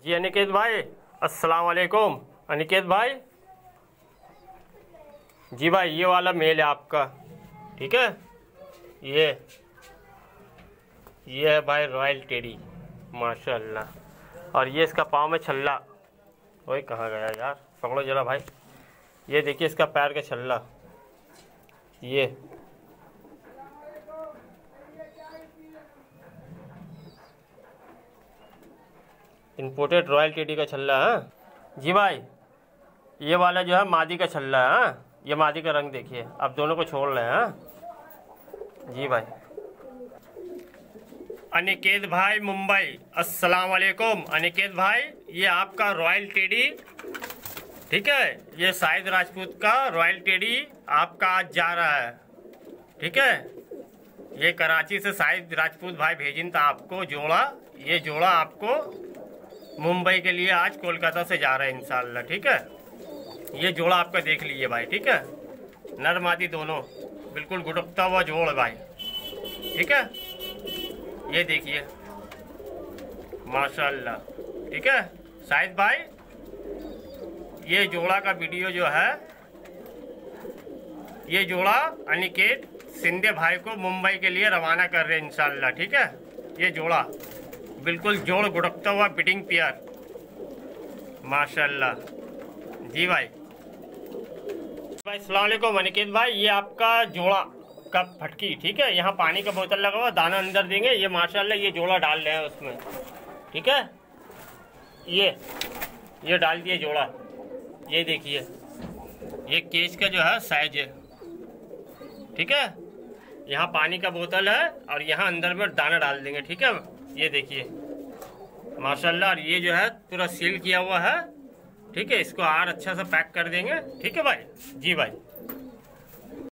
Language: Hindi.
जी अनिकेत भाई, अस्सलाम वालेकुम। अनिकेत भाई, जी भाई ये वाला मेल है आपका, ठीक है। ये है भाई रॉयल टेडी, माशाल्लाह। और ये इसका पाँव में छल्ला, वही कहाँ गया यार, पकड़ो जरा भाई। ये देखिए इसका पैर का छल्ला, ये इंपोर्टेड रॉयल टेडी का छल्ला है। जी भाई, ये वाला जो है मादी का छल्ला है। ये मादी का रंग देखिए, आप दोनों को छोड़ रहे हैं। जी भाई। अनिकेत भाई मुंबई, अस्सलाम वालेकुम। अनिकेत भाई, ये आपका रॉयल टेडी, ठीक है। ये शाहिद राजपूत का रॉयल टेडी आपका आज जा रहा है, ठीक है। ये कराची से शाहिद राजपूत भाई भेजिन था आपको जोड़ा। ये जोड़ा आपको मुंबई के लिए आज कोलकाता से जा रहा है इंशाल्लाह, ठीक है। ये जोड़ा आपका देख लीजिए भाई, ठीक है। नर मादी दोनों बिल्कुल गुड़कता हुआ जोड़ है भाई, ठीक है। ये देखिए माशाल्लाह, ठीक है। शाहिद भाई, ये जोड़ा का वीडियो जो है, ये जोड़ा अनिकेत सिंधे भाई को मुंबई के लिए रवाना कर रहे हैं इंशाल्लाह, ठीक है। ये जोड़ा बिल्कुल जोड़ गुड़कता हुआ बिटिंग पेयर, माशाल्लाह। जी भाई। भाई अस्सलाम वालेकुम अनिकेत भाई, ये आपका जोड़ा का फटकी, ठीक है। यहाँ पानी का बोतल लगा हुआ, दाना अंदर देंगे। ये माशाल्लाह ये जोड़ा डाल रहे हैं उसमें, ठीक है। ये डाल दिए जोड़ा। ये देखिए, ये केज का जो है साइज है, ठीक है। यहाँ पानी का बोतल है और यहाँ अंदर में दाना डाल देंगे, ठीक है। ये देखिए माशाल्लाह। और ये जो है पूरा सील किया हुआ है, ठीक है। इसको और अच्छा सा पैक कर देंगे, ठीक है भाई। जी भाई।